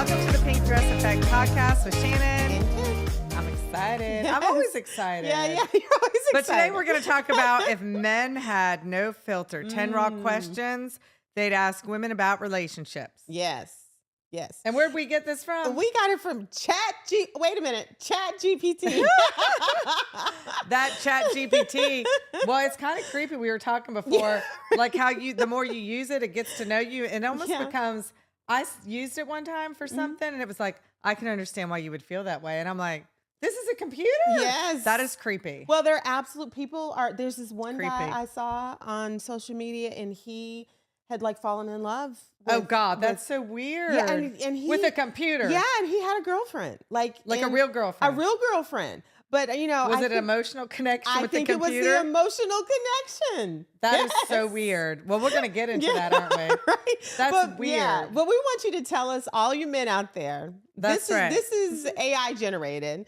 Welcome to the Pink Dress Effect podcast with Shannon. And Kim. I'm excited. Yes. I'm always excited. Yeah, you're always excited. But today we're going to talk about if men had no filter, 10 raw questions they'd ask women about relationships. Yes. And where'd we get this from? We got it from Wait a minute. Chat GPT. That Chat GPT. Well, it's kind of creepy. We were talking before, like how the more you use it, it gets to know you. And it almost becomes, I used it one time for something and it was like, I can understand why you would feel that way. And I'm like, this is a computer? Yes. That is creepy. Well, there's this one guy I saw on social media and he had like fallen in love. That's so weird. Yeah, and he, with a computer. Yeah, and he had a girlfriend. Like a real girlfriend. A real girlfriend. But, you know. Was it an emotional connection with the computer? I think it was the emotional connection. That is so weird. Well, we're going to get into that, aren't we? Right. That's weird. Yeah, but we want you to tell us, all you men out there. This is AI generated.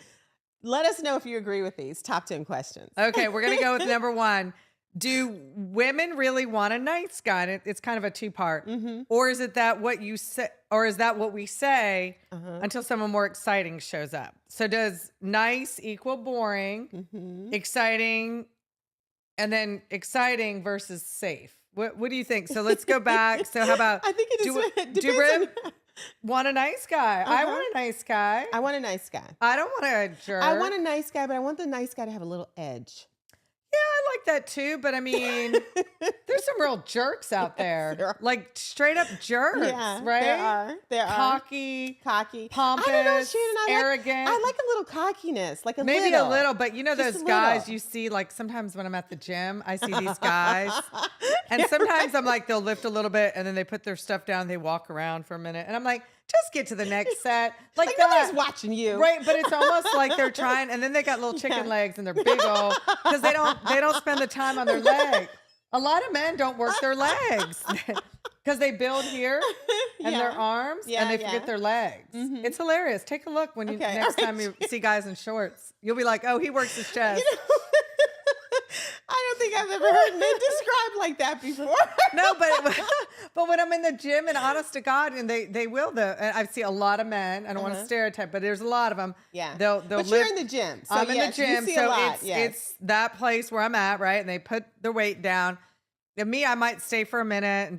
Let us know if you agree with these top 10 questions. Okay, we're going to go with number one. Do women really want a nice guy? And it's kind of a two-part. Or is it that what you say, or is that what we say until someone more exciting shows up? So does nice equal boring, exciting, and then exciting versus safe? What do you think? So let's go back. So how about I think it do women want a nice guy? I want a nice guy. I want a nice guy. I don't want a jerk. I want a nice guy, but I want the nice guy to have a little edge. Yeah, I like that too, but I mean, there's some real jerks out there. Like straight up jerks, right? There are. Cocky, pompous, I don't know, Shannon, arrogant. I like a little cockiness, like Maybe a little, but you know Just those a guys little. you see, like sometimes when I'm at the gym, I see these guys. And sometimes I'm like, they'll lift a little bit and then they put their stuff down, they walk around for a minute. And I'm like, just get to the next set. Like nobody's watching you. Right, but it's almost like they're trying, and then they got little chicken legs and they're big old, because they don't spend the time on their leg. A lot of men don't work their legs because they build here and their arms and they forget their legs. It's hilarious. Take a look when next time you see guys in shorts. You'll be like, oh, he works his chest. I don't think I've ever heard men described like that before. No, but when I'm in the gym, and honest to God, and they will and I see a lot of men. I don't want to stereotype, but there's a lot of them. Yeah, they'll but lift, you're in the gym. So I'm in the gym, you see so a lot, it's that place where I'm at, right? And they put their weight down. And me, I might stay for a minute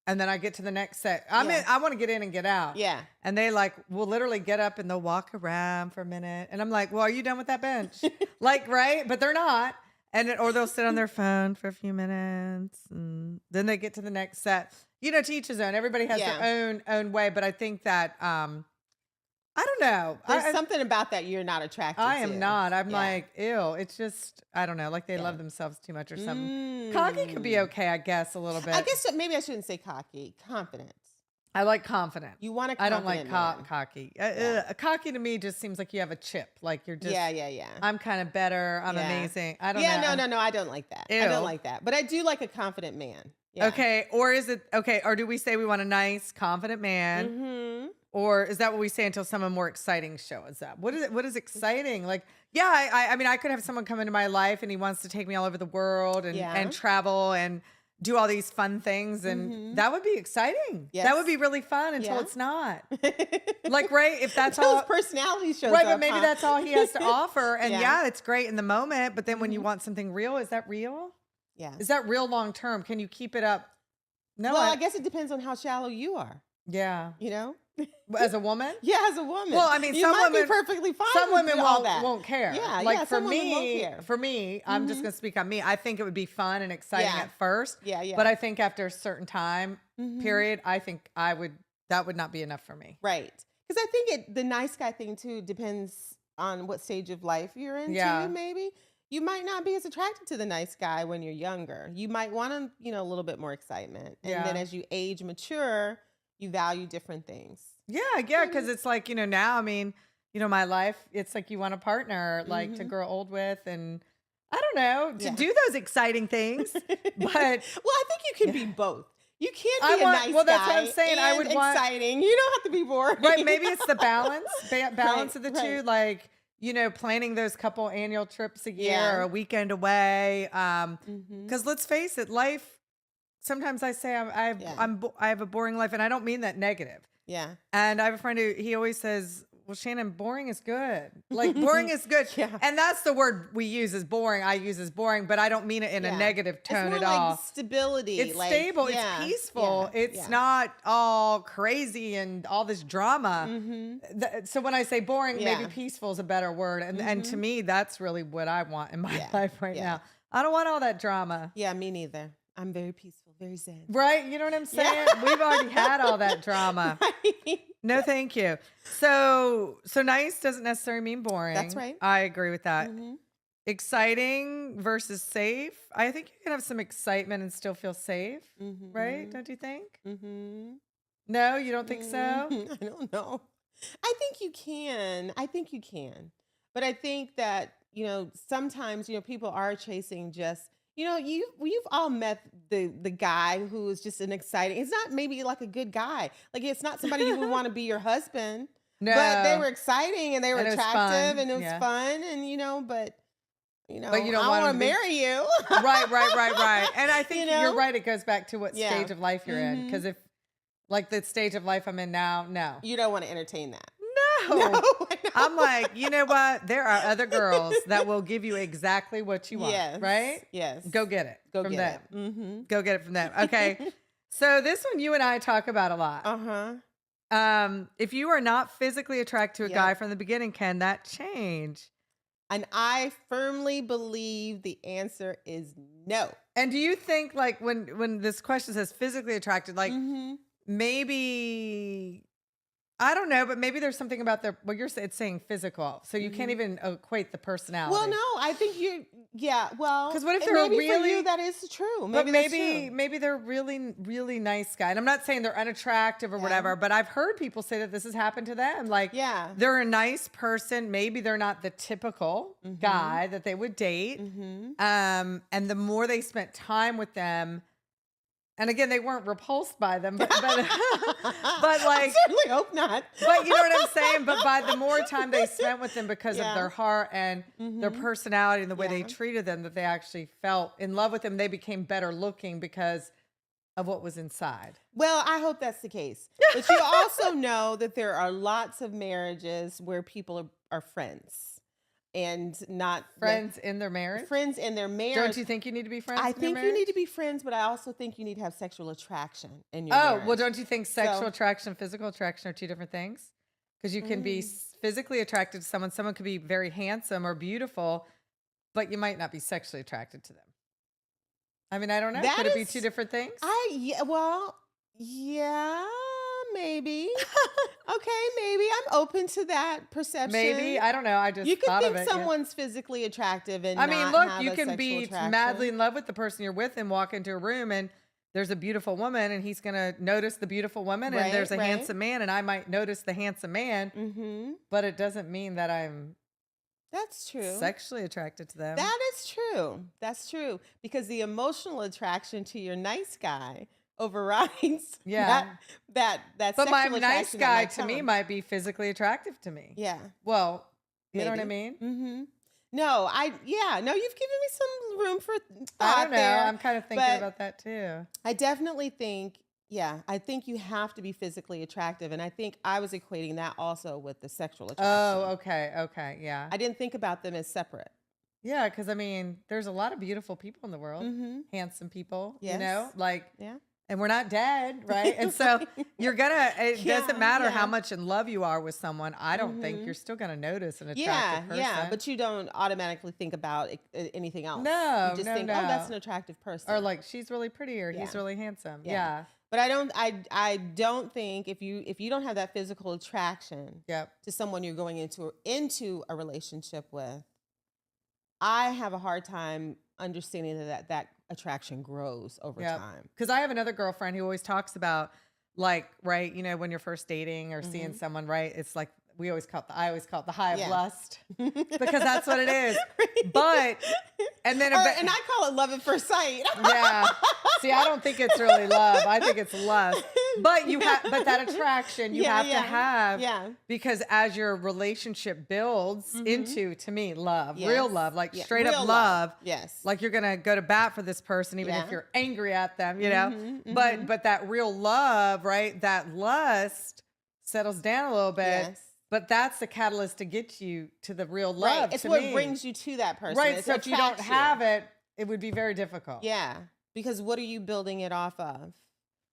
and then I get to the next set. I want to get in and get out. Yeah. And they will literally get up and they'll walk around for a minute. And I'm like, well, are you done with that bench? Right? But they're not. Or they'll sit on their phone for a few minutes and then they get to the next set. You know, to each his own. Everybody has their own way. But I think that, I don't know. There's something about that you're not attracted to. I am not. I'm like, ew. It's just, I don't know. Like they love themselves too much or something. Cocky could be okay, I guess, a little bit. I guess maybe I shouldn't say cocky. Confidence. I like confident. You want a I confident don't like cocky. Cocky to me just seems like you have a chip. Like you're just. Yeah. I'm kind of better. I'm amazing. I don't know. Yeah, no. I don't like that. Ew. I don't like that. But I do like a confident man. Yeah. Okay. Or is it, okay. Or do we say we want a nice, confident man? Or is that what we say until someone more exciting shows up? What is exciting? Like, I mean, I could have someone come into my life and he wants to take me all over the world and travel and do all these fun things. And that would be exciting. Yes. That would be really fun until it's not. Like, right. If that's until all his personality shows right, up. But maybe that's all he has to offer. And it's great in the moment. But then when you Mm-hmm. want something real, is that real? Yeah. Is that real long term? Can you keep it up? No. Well, I guess it depends on how shallow you are. Yeah. You know? As a woman? Yeah, as a woman. Well, I mean, you some might women be perfectly fine. Some with women all that. won't care. Yeah, like some women won't care. For me, I'm just gonna speak on me. I think it would be fun and exciting at first. Yeah. But I think after a certain time period, I think that would not be enough for me. Right. Because I think the nice guy thing too depends on what stage of life you're in too, maybe. You might not be as attracted to the nice guy when you're younger. You might want a little bit more excitement. And then as you age, mature, you value different things. Yeah, because it's like, now, I mean, my life, it's like you want a partner like to grow old with and I don't know, to do those exciting things. But well, I think you can be both. You can't be a nice guy. Well, that's what I'm saying. I would want exciting. You don't have to be boring. Right, maybe it's the balance of the two, like planning those couple annual trips a year or a weekend away. Because let's face it, life. Sometimes I say I have a boring life, and I don't mean that negative. Yeah. And I have a friend who he always says, well, Shannon, boring is good. Like boring is good. Yeah. And that's the word we use is boring. I use as boring, but I don't mean it in a negative tone it's more at like all. stability. It's like, stable. yeah, It's peaceful. yeah, It's not all crazy and all this drama. So when I say boring, maybe peaceful is a better word. And to me, that's really what I want in my life right now. I don't want all that drama. Yeah, me neither. I'm very peaceful, very zen. Right? You know what I'm saying? We've already had all that drama. Right. No, thank you. So nice doesn't necessarily mean boring. That's right. I agree with that. Exciting versus safe. I think you can have some excitement and still feel safe, right? Don't you think? No, you don't think so? I don't know. I think you can. But I think that, sometimes, people are chasing just, you've all met the guy who is just an exciting, it's not maybe like a good guy. Like it's not somebody you would want to be your husband. No. But they were exciting and they were attractive and it was Yeah. fun and but But you don't I want want him to to be- marry you. Right. And I think you're right. It goes back to what Yeah. stage of life you're in. Because if like the stage of life I'm in now, no. You don't want to entertain that. No. No, I'm like, you know what? There are other girls that will give you exactly what you want. Yes. Right? Yes. Go get it Go from get them. it. Mm-hmm. Go get it from them. Okay. So this one you and I talk about a lot. If you are not physically attracted to a guy from the beginning, can that change? And I firmly believe the answer is no. And do you think like when this question says physically attracted, like maybe I don't know, but maybe there's something about it's saying physical, so you can't even equate the personality. Well, no, I think well, 'Cause what if and they're maybe really- for you that is true. But that's true. maybe they're really, really nice guy. And I'm not saying they're unattractive or whatever, but I've heard people say that this has happened to them. Like, they're a nice person. Maybe they're not the typical guy that they would date. And the more they spent time with them, and again, they weren't repulsed by them, but like, I certainly hope not. but you know what I'm saying? But by the more time they spent with them because of their heart and their personality and the way they treated them, that they actually felt in love with them, they became better looking because of what was inside. Well, I hope that's the case. But you also know that there are lots of marriages where people are friends and not Friends in their marriage? Friends in their marriage. Don't you think you need to be friends I in your think you marriage? need to be friends, but I also think you need to have sexual attraction in your Oh, marriage. well, don't you think sexual attraction and physical attraction are two different things? Because you can be physically attracted to someone. Someone could be very handsome or beautiful, but you might not be sexually attracted to them. I mean, I don't know. Could it be two different things? Maybe. Okay, maybe I'm open to that perception. Maybe. I don't know. I just You could thought think of it. someone's physically attractive and I mean, not look, have you a can sexual be attraction. madly in love with the person you're with and walk into a room and there's a beautiful woman and he's going to notice the beautiful woman and there's a handsome man and I might notice the handsome man, but it doesn't mean that I'm That's true. sexually attracted to them. That is true. That's true. Because the emotional attraction to your nice guy overrides that But sexual my nice attraction that guy might to me come. might be physically attractive to me. Yeah. Well, you know what I Maybe. mean? No, you've given me some room for thought I don't know. there. I'm kind of thinking but about that too. I definitely think, I think you have to be physically attractive. And I think I was equating that also with the sexual attraction. Oh, okay. Okay. Yeah. I didn't think about them as separate. Yeah. Cause I mean, there's a lot of beautiful people in the world, handsome people, you Yes. know, like, Yeah. and we're not dead. Right. And so it doesn't matter how yeah. much in love you are with someone. I don't think you're still going to notice an attractive person. Yeah, but you don't automatically think about anything else. No, you just no, think, no. oh, that's an attractive person. Or like, she's really pretty or he's Yeah. really handsome. Yeah. Yeah. But I don't think if you don't have that physical attraction Yep. to someone you're going into a relationship with, I have a hard time understanding that attraction grows over time. Because I have another girlfriend who always talks about like, right, you know, when you're first dating or seeing someone, right? It's like I always call it the high of lust because that's what it is. But and then And I call it love at first sight. yeah. See, I don't think it's really love. I think it's lust. But but that attraction you have to have because as your relationship builds into, to me, love, real love, like straight real up love. Yes. Like you're gonna go to bat for this person even if you're angry at them, you know. But that real love, right? That lust settles down a little bit. Yes. But that's the catalyst to get you to the real love. Right. It's to what me. brings you to that person. Right. It So if you don't attracts have it, it would be very difficult. Yeah. Because what are you building it off of?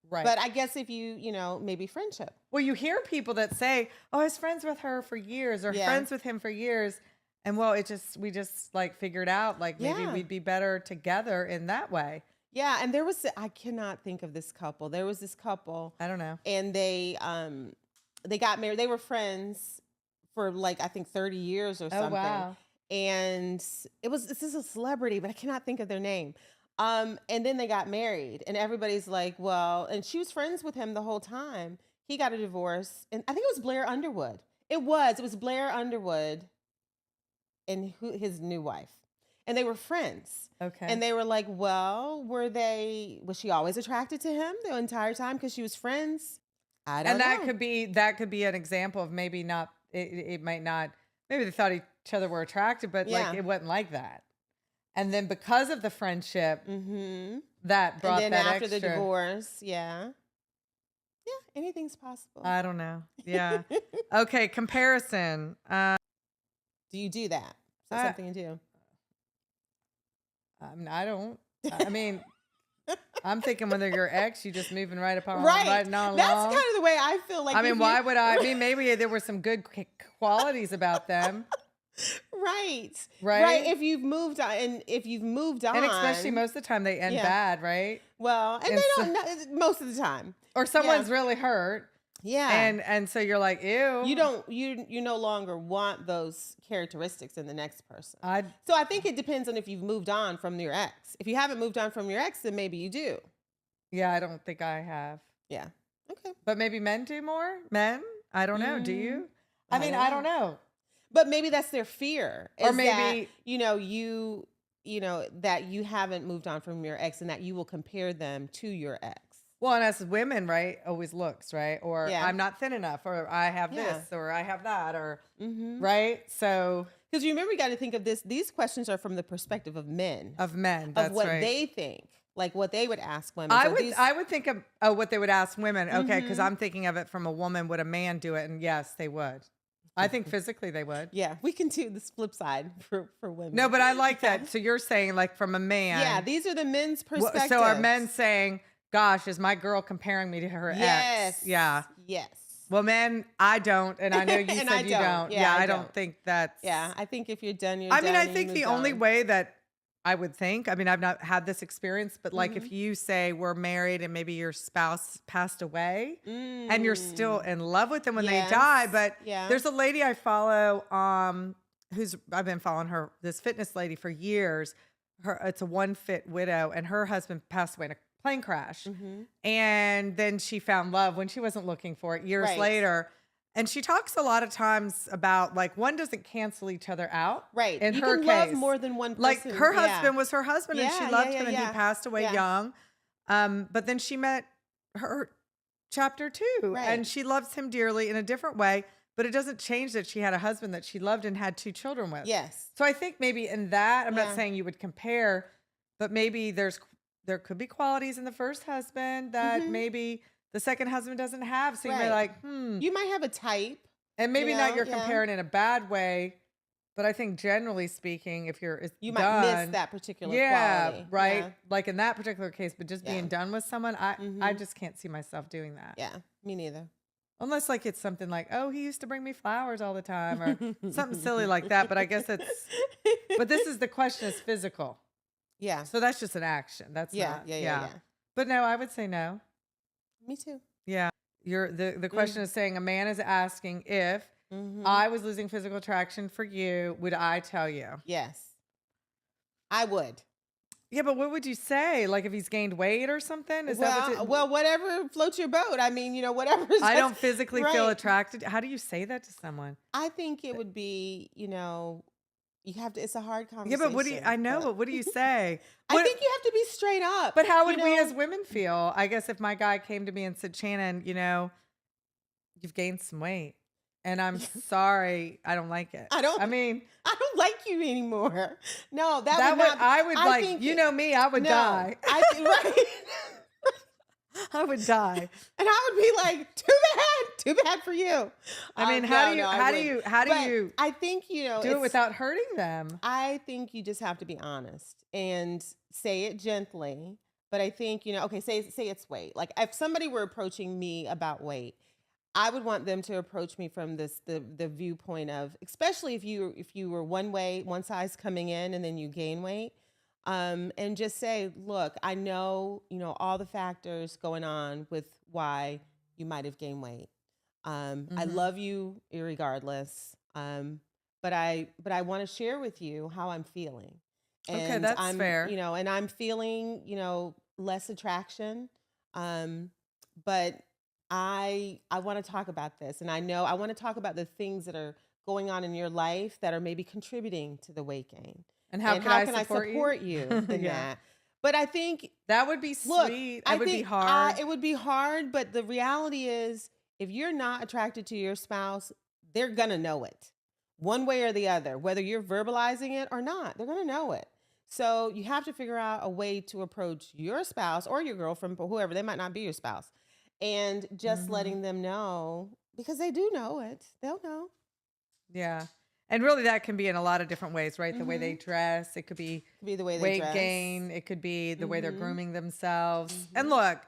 Right. But I guess if you, maybe friendship. Well, you hear people that say, "Oh, I was friends with her for years, or friends with him for years," and well, we just like figured out like maybe we'd be better together in that way. Yeah, and I cannot think of this couple. There was this couple. I don't know. And they got married. They were friends for like I think 30 years or something. Oh wow. And this is a celebrity, but I cannot think of their name. And then they got married, and everybody's like, well, and she was friends with him the whole time. He got a divorce, and I think it was Blair Underwood. It was Blair Underwood and his new wife. And they were friends. Okay. And they were like, well, was she always attracted to him the entire time because she was friends? I don't know. And that could be an example of maybe not, it might not, maybe they thought each other were attractive, but like it wasn't like that. And then because of the friendship, that brought and then that after extra. the divorce, yeah, anything's possible. I don't know. Yeah. Okay. Comparison. Do you do that? Is that something you do? I don't. I mean, I'm thinking when they're your ex, you just moving right upon right on That's along. kind of the way I feel. Like, I mean, why would I? I mean, maybe there were some good qualities about them. Right. If you've moved on, and especially most of the time they end bad, right? Well, and they don't know most of the time, or someone's really hurt. Yeah. And so you're like, ew. You no longer want those characteristics in the next person. So I think it depends on if you've moved on from your ex. If you haven't moved on from your ex, then maybe you do. Yeah, I don't think I have. Yeah. Okay. But maybe men do more? Men? I don't know. Do you? I mean, I don't know. But maybe that's their fear. Or maybe that you haven't moved on from your ex and that you will compare them to your ex. Well, and as women, right, always looks, right? Or I'm not thin enough, or I have this, or I have that, or, right? So. Because you remember, you got to think of this. These questions are from the perspective of men. That's of what they think, like what they would ask women. I would think of what they would ask women. Okay, because I'm thinking of it from a woman. Would a man do it? And yes, they would. I think physically they would. Yeah, we can do this flip side for women. No, but I like that. So you're saying like from a man. Yeah, these are the men's perspectives. So are men saying, gosh, is my girl comparing me to her ex? Yeah. Yes. Well, men, I don't. And I know you said you don't. Yeah, I don't think that's. Yeah, I think if you're done, you're done. I mean, I think the only way that I would think, I mean, I've not had this experience, but like if you say we're married and maybe your spouse passed away and you're still in love with them when they die. But there's a lady I follow I've been following her, this fitness lady for years. It's a one fit widow, and her husband passed away in a plane crash. And then she found love when she wasn't looking for it years later. And she talks a lot of times about like one doesn't cancel each other out. Right. In you her can case, love more than one person. Like her husband was her husband and she loved him and he passed away young. But then she met her chapter 2 and she loves him dearly in a different way. But it doesn't change that she had a husband that she loved and had 2 children with. Yes. So I think maybe in that, I'm not saying you would compare, but maybe there could be qualities in the first husband that maybe the second husband doesn't have. So you may like, you might have a type. And maybe not you're comparing in a bad way, but I think generally speaking, if you might miss that particular quality. Right. Yeah. Like in that particular case, but just being done with someone, I just can't see myself doing that. Yeah, me neither. Unless like it's something like, oh, he used to bring me flowers all the time or something silly like that. But I guess but the question is physical. Yeah. So that's just an action. That's not. Yeah. But no, I would say no. Me too. Yeah. The question is saying a man is asking if I was losing physical attraction for you, would I tell you? Yes. I would. Yeah, but what would you say? Like if he's gained weight or something? Is that well, whatever floats your boat. I mean, whatever. I don't physically feel attracted. How do you say that to someone? I think it would be, you have to, it's a hard conversation. Yeah, but but what do you say? I think you have to be straight up. But how would we as women feel? I guess if my guy came to me and said, Shannon, you've gained some weight. And I'm sorry, I don't like it. I don't like you anymore. No, I would me, I would die. I would die. And I would be like, too bad for you. I mean, how do you I think, do it without hurting them? I think you just have to be honest and say it gently. But I think, okay, say it's weight. Like if somebody were approaching me about weight, I would want them to approach me from the viewpoint of, especially if you were one size coming in and then you gain weight, and just say, look, I know, all the factors going on with why you might have gained weight. I love you irregardless. But I want to share with you how I'm feeling. And okay, that's fair. And I'm feeling, less attraction. But I want to talk about this, and I want to talk about the things that are going on in your life that are maybe contributing to the weight gain. And how can I support you in that? But I think that would be sweet. It would be hard. It would be hard, but the reality is, if you're not attracted to your spouse, they're gonna know it, one way or the other, whether you're verbalizing it or not. They're gonna know it. So you have to figure out a way to approach your spouse or your girlfriend, or whoever. They might not be your spouse. And just letting them know, because they do know it. They'll know. Yeah. And really that can be in a lot of different ways, right? The way they dress. It could be the way they weight dress. gain. It could be the way they're grooming themselves. And look,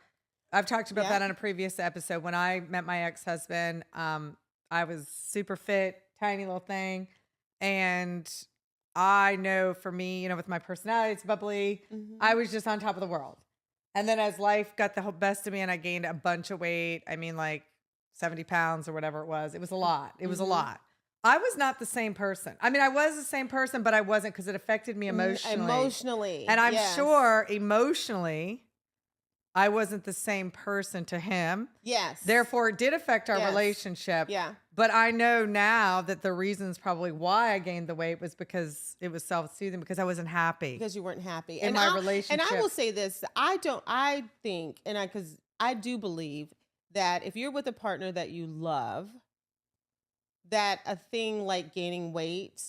I've talked about that on a previous episode. When I met my ex-husband, I was super fit, tiny little thing. And I know for me, with my personality, it's bubbly. I was just on top of the world. And then as life got the best of me and I gained a bunch of weight, I mean like 70 pounds or whatever it was a lot. It was a lot. I was not the same person. I mean, I was the same person, but I wasn't, because it affected me emotionally. And I'm sure emotionally, I wasn't the same person to him. Yes. Therefore, it did affect our relationship. Yeah. But I know now that the reasons probably why I gained the weight was because it was self-soothing, because I wasn't happy. Because you weren't happy in my relationship. And I will say this, I think, because I do believe that if you're with a partner that you love, that a thing like gaining weight,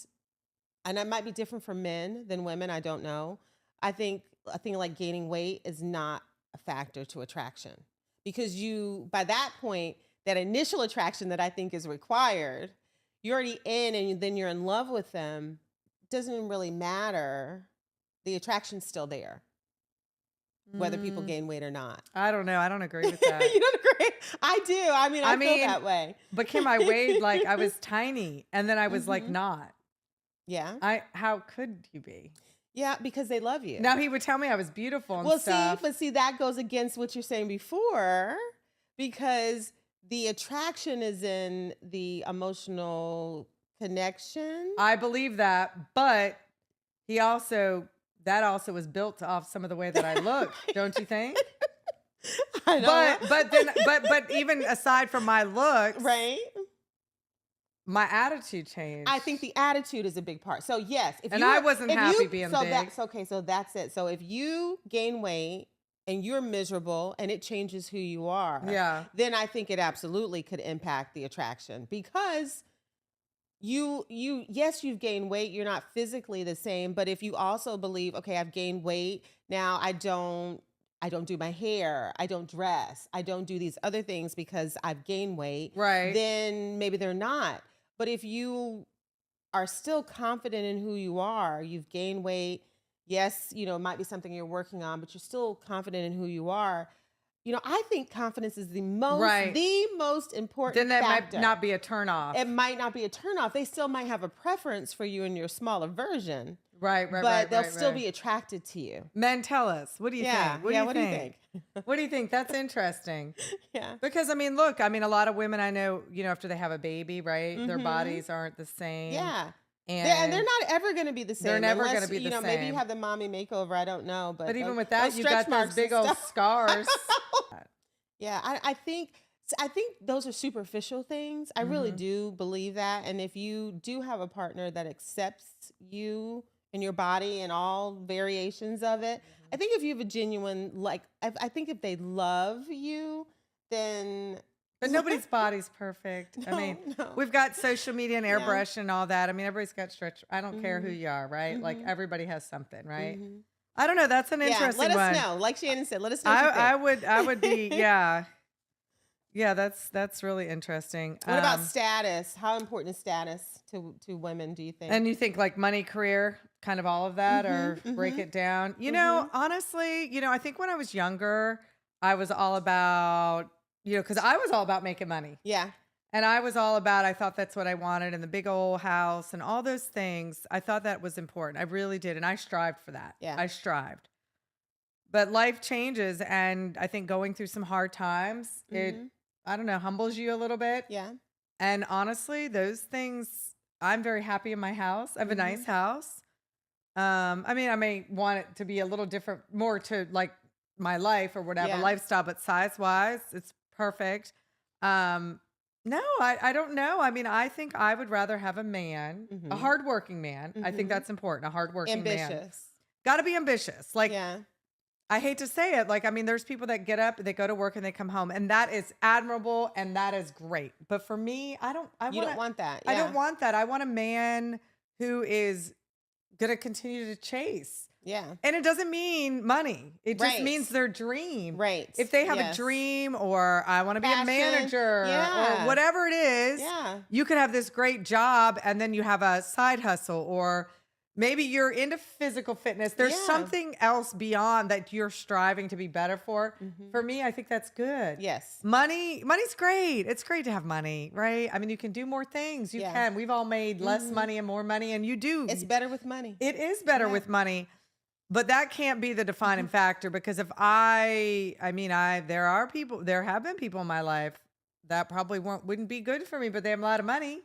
and it might be different for men than women, I don't know. I think a thing like gaining weight is not a factor to attraction, because by that point, that initial attraction that I think is required, you're already in, and then you're in love with them. It doesn't really matter. The attraction's still there, whether people gain weight or not. I don't know. I don't agree with that. You don't agree? I do. I mean, I feel that way. But Kim, I weighed like I was tiny, and then I was like not. Yeah. How could you be? Yeah, because they love you. Now he would tell me I was beautiful and stuff. See, that goes against what you're saying before, because the attraction is in the emotional connection. I believe that, but that also was built off some of the way that I look, don't you think? I know. But even aside from my looks, right? My attitude changed. I think the attitude is a big part. So yes, I wasn't happy being big. That's okay. So that's it. So if you gain weight and you're miserable and it changes who you are, then I think it absolutely could impact the attraction, because yes, you've gained weight. You're not physically the same, but if you also believe, okay, I've gained weight, now I don't do my hair, I don't dress, I don't do these other things because I've gained weight, right? Then maybe they're not. But if you are still confident in who you are, you've gained weight, yes, it might be something you're working on, but you're still confident in who you are. I think confidence is the most important then that factor. might not be a turnoff. It might not be a turnoff. They still might have a preference for you in your smaller version. Right. But they'll still be attracted to you. Men, tell us. What do you think? What do you think? What do you think? That's interesting. Yeah. Because look, a lot of women I know, after they have a baby, right? Their bodies aren't the same. Yeah. And they're not ever going to be the same. They're never going to be the same. Maybe you have the mommy makeover. I don't know. But even with that, you got those big old scars. Yeah. I think those are superficial things. I really do believe that. And if you do have a partner that accepts you and your body and all variations of it, I think if you have a genuine, I think if they love you, then... But nobody's body's perfect. No. We've got social media and airbrush and all that. Everybody's got stretch. I don't care who you are, right? Like everybody has something, right? I don't know. That's an interesting let us one. know. Like Shannon said, let us know what you think. I would be, yeah. Yeah, that's really interesting. What about status? How important is status to women, do you think? And you think like money, career, kind of all of that, or break it down? You know, honestly, you know, I think when I was younger, I was all about, you know, because I was all about making money. Yeah. And I was all about, I thought that's what I wanted, and the big old house and all those things. I thought that was important. I really did. And I strived for that. Yeah. I strived. But life changes. And I think going through some hard times, it, I don't know, humbles you a little bit. Yeah. And honestly, those things, I'm very happy in my house. I have a nice house. I mean, I may want it to be a little different, more to like my life or whatever lifestyle, but size wise, it's perfect. No, I don't know. I mean, I think I would rather have a man, a hardworking man. I think that's important. A hardworking man. Ambitious. Got to be ambitious. Like, Yeah. I hate to say it. Like, I mean, there's people that get up, they go to work and they come home, and that is admirable and that is great. But for me, I don't want that. I don't want that. I want a man who is going to continue to chase. Yeah. And it doesn't mean money. It just means their dream. Right. If they have a dream, or I want to be a manager or whatever it is, you could have this great job and then you have a side hustle, or maybe you're into physical fitness. There's something else beyond that you're striving to be better for. For me, I think that's good. Yes. Money's great. It's great to have money, right? I mean, you can do more things. You can. We've all made less money and more money, and you do. It's better with money. It is better with money. But that can't be the defining factor, because if there have been people in my life that probably wouldn't be good for me, but they have a lot of money.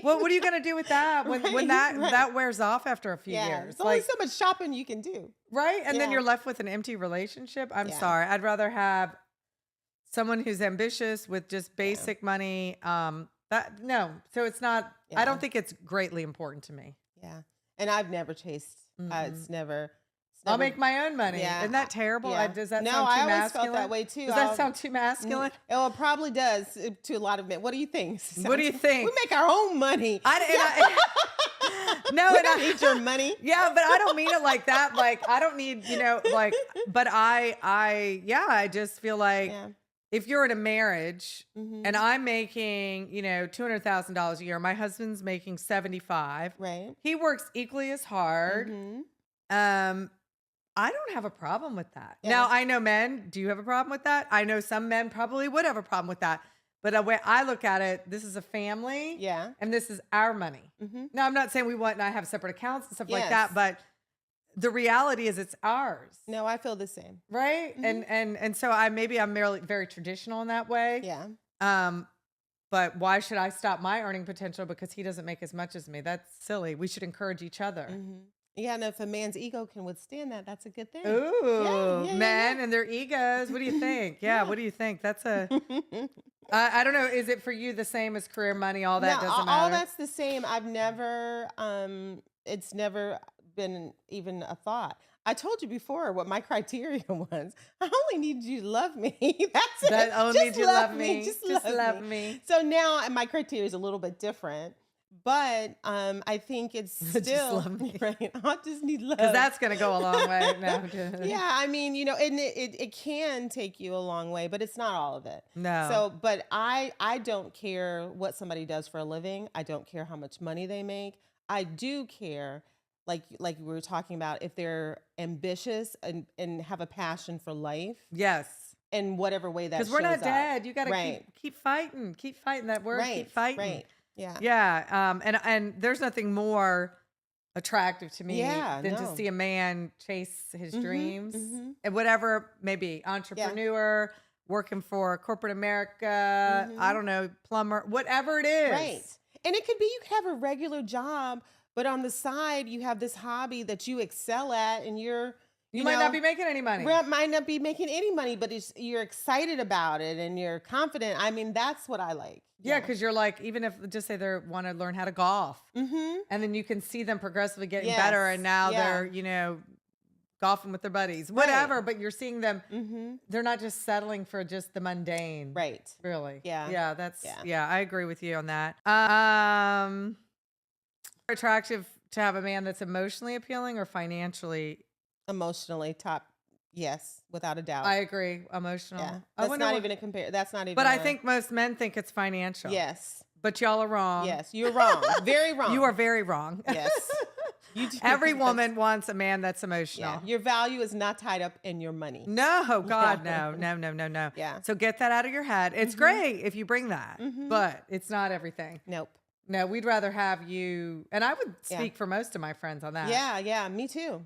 Well, what are you going to do with that when that wears off after a few years? There's only so much shopping you can do. Right? And then you're left with an empty relationship. I'm sorry. I'd rather have someone who's ambitious with just basic money. So it's not, I don't think it's greatly important to me. Yeah. And I've never chased. It's never. I'll make my own money. Yeah. Isn't that terrible? Does that sound too I always masculine? felt that way too. Does that sound too masculine? It probably does to a lot of men. What do you think? What do you think? We make our own money. No, we don't need your money. Yeah, but I don't mean it like that. Like, I don't need, but I just feel like if you're in a marriage and I'm making, $200,000 a year, my husband's making 75. Right. He works equally as hard. I don't have a problem with that. Yeah. Now, I know men, do you have a problem with that? I know some men probably would have a problem with that. But the way I look at it, this is a family. Yeah. And this is our money. Now, I'm not saying we want to have separate accounts and stuff like that, but the reality is it's ours. No, I feel the same. Right? And so I'm very traditional in that way. Yeah. But why should I stop my earning potential because he doesn't make as much as me? That's silly. We should encourage each other. Yeah, and if a man's ego can withstand that, that's a good thing. Ooh, men and their egos. What do you think? What do you think? That's I don't know. Is it for you the same as career, money, all that? Doesn't matter? All that's the same. I've never, it's never been even a thought. I told you before what my criteria was. I only need you to love me. That's it. Only need you to love me. Just love me. So now my criteria is a little bit different. But I think it's still just love me. Right. I just need love, because that's going to go a long way. No. Yeah, I mean, and it can take you a long way, but it's not all of it. No. So, but I don't care what somebody does for a living. I don't care how much money they make. I do care, like we were talking about, if they're ambitious and have a passion for life. Yes. In whatever way that shows up. Because we're not dead. You got to keep fighting. Keep fighting that word. Right. Keep fighting. Right. Yeah. Yeah. And there's nothing more attractive to me than to see a man chase his dreams and whatever, maybe entrepreneur, working for corporate America, I don't know, plumber, whatever it is. Right. And it could be, you could have a regular job, but on the side, you have this hobby that you excel at, and you might not be making any money. Might not be making any money, but you're excited about it and you're confident. I mean, that's what I like. Yeah, because you're like, even if just say they want to learn how to golf, and then you can see them progressively getting better, and now they're, golfing with their buddies, whatever. But you're seeing them; they're not just settling for just the mundane, right? Really? Yeah. Yeah. I agree with you on that. Attractive to have a man that's emotionally appealing or financially? Emotionally top. Yes, without a doubt. I agree. Emotional. Yeah. I That's wonder not what- even a compare. That's not even But I a- think most men think it's financial. Yes. But y'all are wrong. Yes, you're wrong. Very wrong. You are very wrong. Yes. You do. Every Yes. woman wants a man that's emotional. Yeah. Your value is not tied up in your money. No, God, Yeah. no. Yeah. So get that out of your head. It's great if you bring that, but it's not everything. Nope. No, we'd rather have you, and I would Yeah. speak for most of my friends on that. Yeah, me too.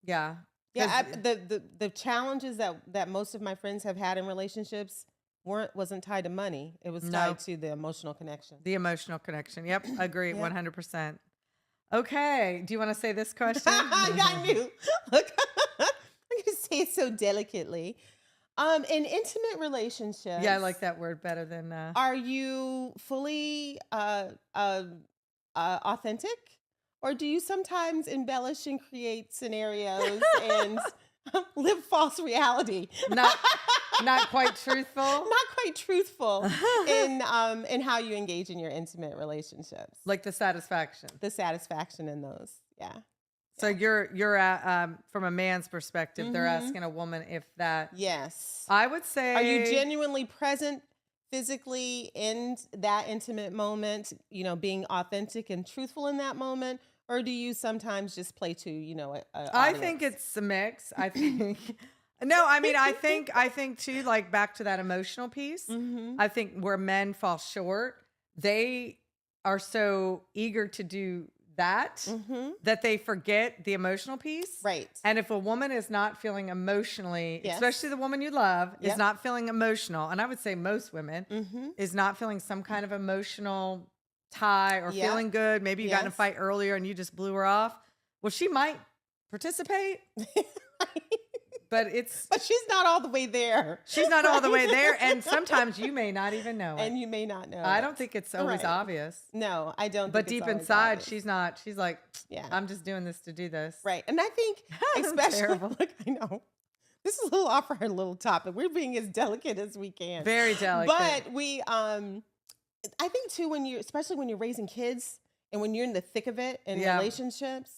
Yeah. Yeah, 'Cause- the challenges that most of my friends have had in relationships wasn't tied to money. It was tied to the emotional connection. The emotional connection. Yep. Agree. Yep. 100%. Okay. Do you want to say this question? I knew. Look, I'm gonna say it so delicately. In intimate relationships. Yeah, I like that word better than. Are you fully authentic, or do you sometimes embellish and create scenarios and live false reality? Not quite truthful. Not quite truthful in how you engage in your intimate relationships. Like the satisfaction. The satisfaction in those. Yeah. So you're at, from a man's perspective, they're asking a woman if that. Yes. I would say. Are you genuinely present physically in that intimate moment, being authentic and truthful in that moment? Or do you sometimes just play to, I think it's a mix. I think. No, I mean, I think too, like back to that emotional piece, I think where men fall short, they are so eager to do that that they forget the emotional piece. Right. And if a woman is not feeling emotionally, Yes. especially the woman you love, is Yep. not feeling emotional, and I would say most women is not feeling some kind of emotional tie or Yep. feeling good. Maybe you got in a Yes. fight earlier and you just blew her off. Well, she might participate, but But she's not all the way there. she's not all the way there. And sometimes you may not even know it. And you may not know. I it. don't think it's always Right. obvious. No, I don't. But think it's deep always inside, obvious. she's like, Yeah. I'm just doing this to do this. Right. And I think especially Terrible. look, I know. This is a little off our little topic. We're being as delicate as we can. Very delicate. But we I think too especially when you're raising kids and when you're in the thick of it in Yeah. relationships,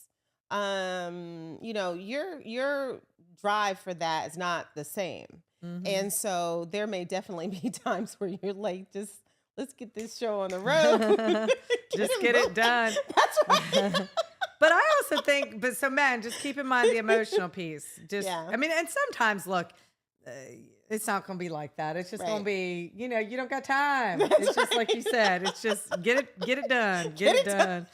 your drive for that is not the same. And so there may definitely be times where you're like, just let's get this show on the road. Just get it done. That's right. But I also think, so man, just keep in mind the emotional piece. Just, Yeah. I mean, and sometimes look, it's not going to be like that. It's just going to be, you don't got time. It's just like you said. It's just get it done. Get it done.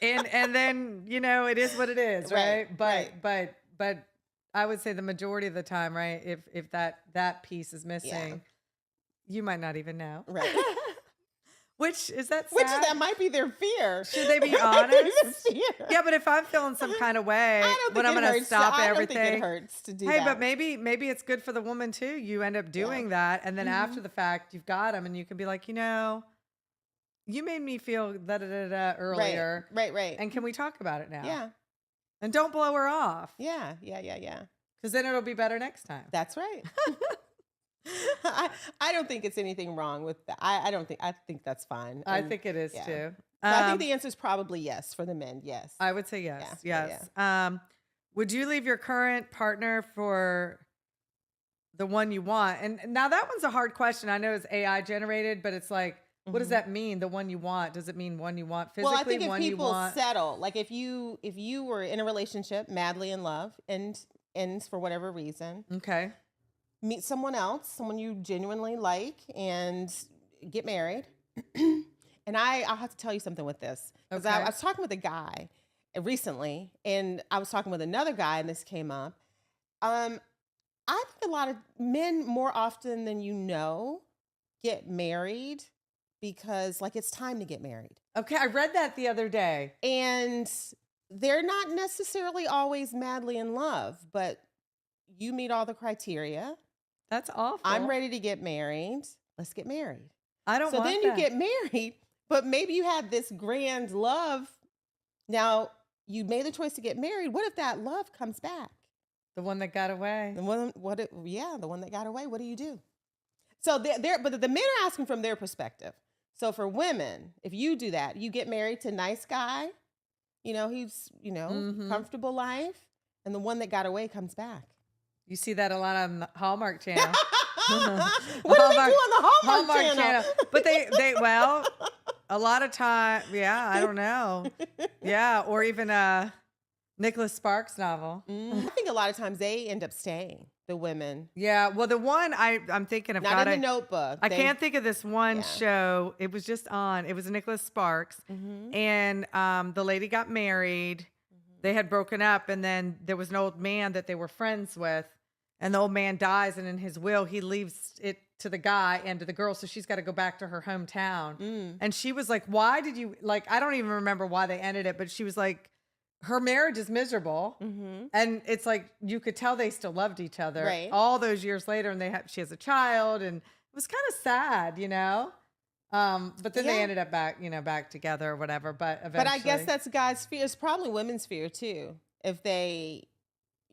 And then, it is what it is, right? But I would say the majority of the time, right? If that piece is missing, you might not even know. Right. Which is that sad? Which that might be their fear. Should they be That might be honest? their fear. Yeah, but if I'm feeling some kind of way, I don't when think I'm it going to hurts stop I everything. don't think it hurts to do Hey, that. but maybe it's good for the woman too. You end up doing that, and then after the fact, you've got them, and you can be like, you made me feel da da da da earlier, Right. and can we talk about it now? Yeah. And don't blow her off, Yeah. because then it'll be better next time. That's right. I don't think it's anything wrong with that. I think that's fine. I And think it is yeah. too. so I think the answer is probably yes for the men. Yes. I would say yes. Yeah, Yes. Would you leave your current partner for the one you want? And now that one's a hard question. I know it's AI generated, but it's like, what does that mean? The one you want? Does it mean one you want physically? Well, I think if one you people want? settle, like if you were in a relationship, madly in love, and ends for whatever reason, Okay. meet someone else, someone you genuinely like, and get married. And I'll have to tell you something with this. Because I Okay. was talking with a guy recently, and I was talking with another guy, and this came up. I think a lot of men, more often than get married because, like, it's time to get married. Okay. I read that the other day. And they're not necessarily always madly in love, but you meet all the criteria. That's awful. I'm ready to get married. Let's get married. I don't So want then that. you get married, but maybe you had this grand love. Now you made the choice to get married. What if that love comes back? the one that got away. The one that got away. What do you do? So but the men are asking from their perspective. So for women, if you do that, you get married to nice guy, he's, Mm-hmm. comfortable life. And the one that got away comes back. You see that a lot on the Hallmark Channel. What do they do on the Hallmark channel? But well, a lot of time, yeah, I don't know. Yeah, or even a Nicholas Sparks novel. I think a lot of times they end up staying, the women. Yeah, well, the one I'm thinking of, Not in the Notebook. I can't think of this one show. It was just on. It was Nicholas Sparks, and the lady got married. They had broken up, and then there was an old man that they were friends with, and the old man dies, and in his will, he leaves it to the guy and to the girl, so she's got to go back to her hometown. And she was like, why did you, like, I don't even remember why they ended it, but she was like, her marriage is miserable. And it's like, you could tell they still loved each other all those years later, and she has a child, and it was kind of sad, but then they ended up back together or whatever. But eventually, but I guess that's guys' fear. It's probably women's fear too. If they,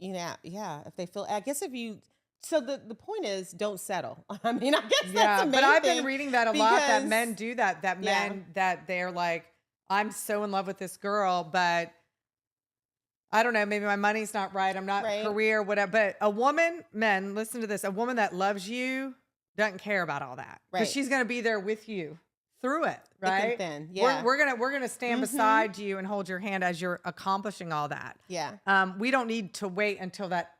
if they feel, I guess if you, so the point is, don't settle. I mean, I guess that's the main but I've thing been reading that a lot, that men do that, men, that they're like, I'm so in love with this girl, but I don't know, maybe my money's not right. I'm not career, whatever. But a woman, men, listen to this. A woman that loves you doesn't care about all that. Because she's going to be there with you through it, right? Then, yeah. We're gonna stand beside you and hold your hand as you're accomplishing all that. Yeah. We don't need to wait until that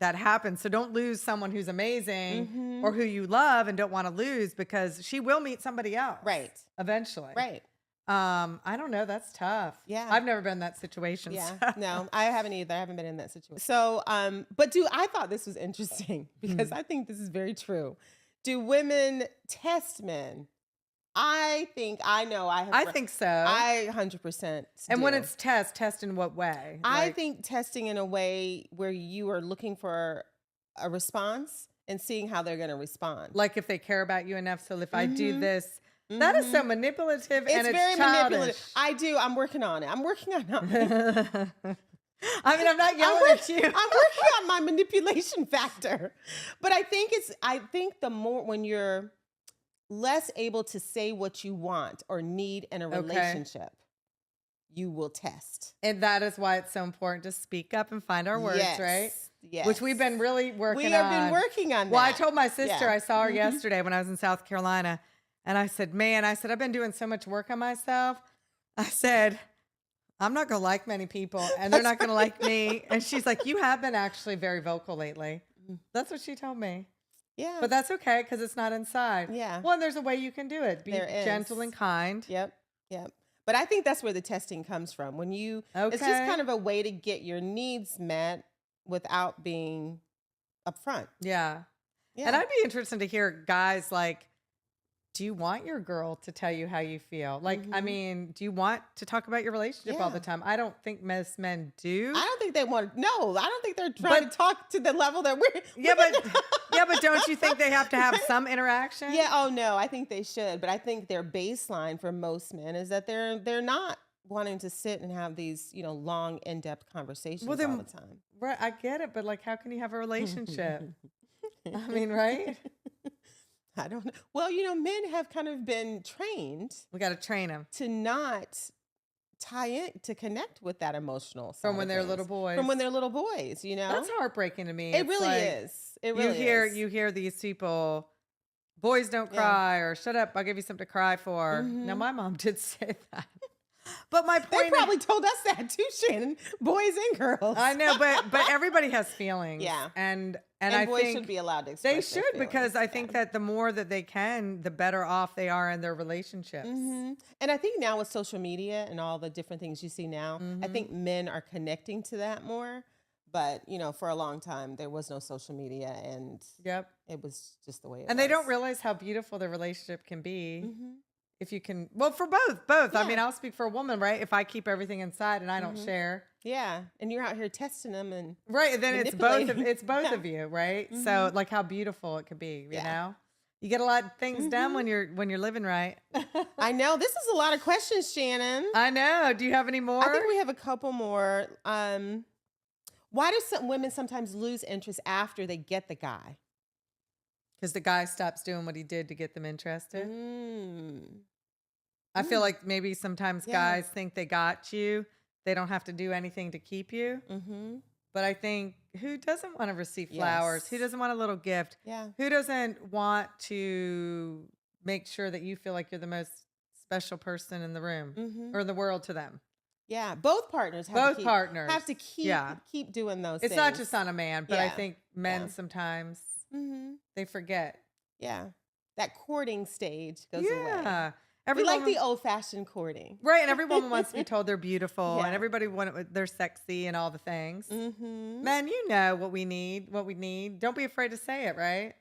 happens. So don't lose someone who's amazing or who you love and don't want to lose, because she will meet somebody else. Right. Eventually. Right. I don't know. That's tough. Yeah. I've never been in that situation. Yeah. So. No, I haven't either. I haven't been in that situation. So, but I thought this was interesting because I think this is very true. Do women test men? I think I think so. I 100%. And when it's test in what way? I think testing in a way where you are looking for a response and seeing how they're going to respond. Like if they care about you enough. So if I do this, that is so manipulative, and it's very childish. manipulative. I'm working on it. I'm working on it. I mean, I'm not yelling at you. I'm working on my manipulation factor. But I think the more, when you're less able to say what you want or need in a relationship, you will test. And that is why it's so important to speak up and find our words, right? Yes. Which we've been really working on. We have been working on that. Well, I told my sister, I saw her yesterday when I was in South Carolina, and I said, I've been doing so much work on myself. I said, I'm not going to like many people, and they're not going to like me. And she's like, you have been actually very vocal lately. That's what she told me. Yeah. But that's okay, because it's not inside. Yeah. Well, and there's a way you can do it. Be gentle and kind. Yep. But I think that's where the testing comes from. When it's just kind of a way to get your needs met without being upfront. Yeah. And I'd be interested to hear guys like, do you want your girl to tell you how you feel? Like, I mean, do you want to talk about your relationship all the time? I don't think most men do. I don't think they want. No, I don't think they're trying to talk to the level that we're. But don't you think they have to have some interaction? Yeah. Oh no, I think they should. But I think their baseline for most men is that they're not wanting to sit and have these long, in-depth conversations all the time. Right. I get it, but like, how can you have a relationship? I mean, right? I don't know. Well, men have kind of been trained. We got to train them to not tie in, to connect with that emotional side from when they're little boys. From when they're little boys, That's heartbreaking to me. It really is. It really is. You hear these people, boys don't cry, or shut up, I'll give you something to cry for. Now, my mom did say that. But my point, they probably told us that too, Shannon. Boys and girls. I know, but everybody has feelings. Yeah, and I boys think should be allowed to express. They should, because I think that the more that they can, the better off they are in their relationships. And I think now with social media and all the different things you see now, I think men are connecting to that more. But for a long time there was no social media, and it was just the way it was. And they don't realize how beautiful their relationship can be. If you can, well, for both. Yeah. I mean, I'll speak for a woman, right? If I keep everything inside and I don't share. Yeah. And you're out here testing them and right. And then it's both of you, right? So like how beautiful it could be, you know? You get a lot of things done when you're living right. I know. This is a lot of questions, Shannon. I know. Do you have any more? I think we have a couple more. Why do some women sometimes lose interest after they get the guy? Because the guy stops doing what he did to get them interested. I feel like maybe sometimes guys think they got you, they don't have to do anything to keep you. But I think, who doesn't want to receive flowers? Yes. Who doesn't want a little gift? Yeah. Who doesn't want to make sure that you feel like you're the most special person in the room or in the world to them? Yeah, both partners Both have partners to keep doing those It's things. not just on a man, but I Yeah. think men Yeah. sometimes they forget. Yeah. That courting stage goes away. Yeah. We like the old-fashioned courting. Right, and every woman wants to be told they're beautiful, Yeah. and everybody they're sexy and all the things. Men, you know what we need. Don't be afraid to say it, right?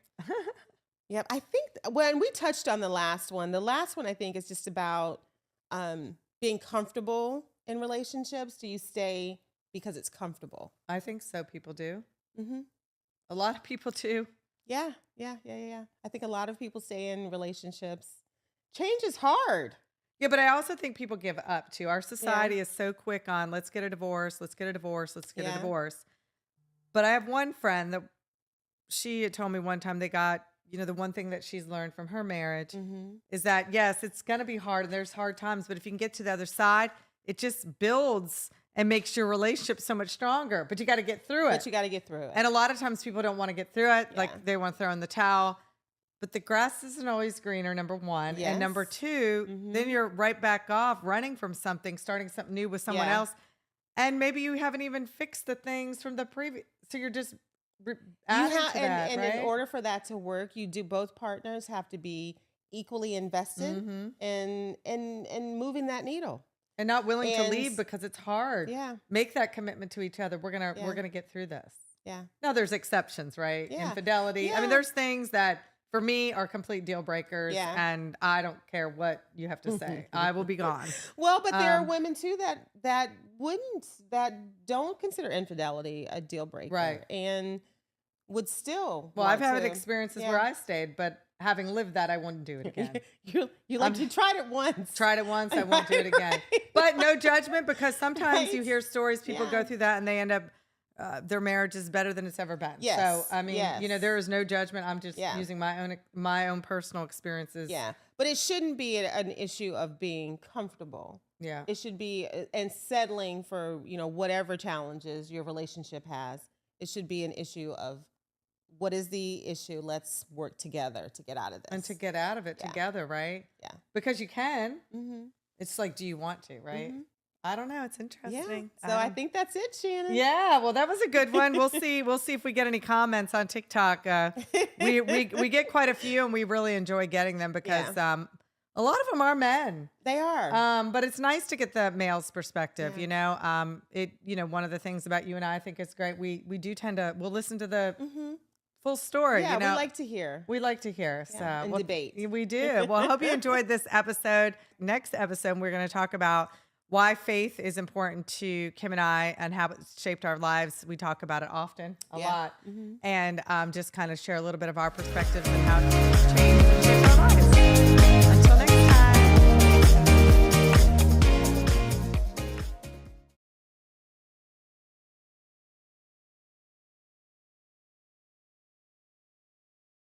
Yep. I think when we touched on the last one I think is just about being comfortable in relationships. Do you stay because it's comfortable? I think so. People do. A lot of people do. Yeah. I think a lot of people stay in relationships. Change is hard. Yeah, but I also think people give up too. Our society is so quick on let's get a divorce, let's get a divorce, let's get a divorce. But I have one friend that she had told me one time they got, the one thing that she's learned from her marriage is that, yes, it's going to be hard and there's hard times, but if you can get to the other side, it just builds and makes your relationship so much stronger. But you got to get through it. And a lot of times people don't want to get through it. Yeah. Like they want to throw in the towel. But the grass isn't always greener, number one. Yes. And number two, then you're right back off running from something, starting something new with someone else. And maybe you haven't even fixed the things from the previous. So you're just adding to that, and right? in order for that to work, both partners have to be equally invested in moving that needle. And not willing to leave because it's hard. Yeah. Make that commitment to each other. We're gonna get through this. Yeah. Now there's exceptions, right? Yeah. Infidelity. Yeah. I mean, there's things that for me are complete deal breakers, Yeah. and I don't care what you have to say. I will be gone. Well, but there are women too that don't consider infidelity a deal breaker, Right. and would still. Well, I've want had to- experiences yeah. where I stayed, but having lived that, I wouldn't do it again. you tried it once. Tried it once, I won't do it again. But no judgment, because sometimes you Right. hear stories, people go Yeah. through that and they end up, their marriage is better than it's ever been. Yes. So, I mean, Yes. there is no judgment. I'm just Yeah. using my own personal experiences. Yeah, but it shouldn't be an issue of being comfortable. Yeah. It should be and settling for whatever challenges your relationship has. It should be an issue of what is the issue. Let's work together to get out of this. And to get out of it Yeah. together, right? Yeah. Because you can. Mm-hmm. It's like, do you want to, right? Mhm. I don't know. It's Yeah. interesting. So I think that's it, Shannon. Yeah, well, that was a good one. We'll see. We'll see if we get any comments on TikTok. We get quite a few, and we really enjoy getting them because a lot of them are men. They are. But it's nice to get the male's perspective. Yeah. One of the things about you and I think is great. We do tend to we'll listen to the Mhm. full story. Yeah, we like to hear. We like to hear. Yeah, So and debate. We do. Well, I hope you enjoyed this episode. Next episode, we're going to talk about why faith is important to Kim and I and how it's shaped our lives. We talk about it often, a lot, and just kind of share a little bit of our perspectives and how it's changed and shaped our lives. Until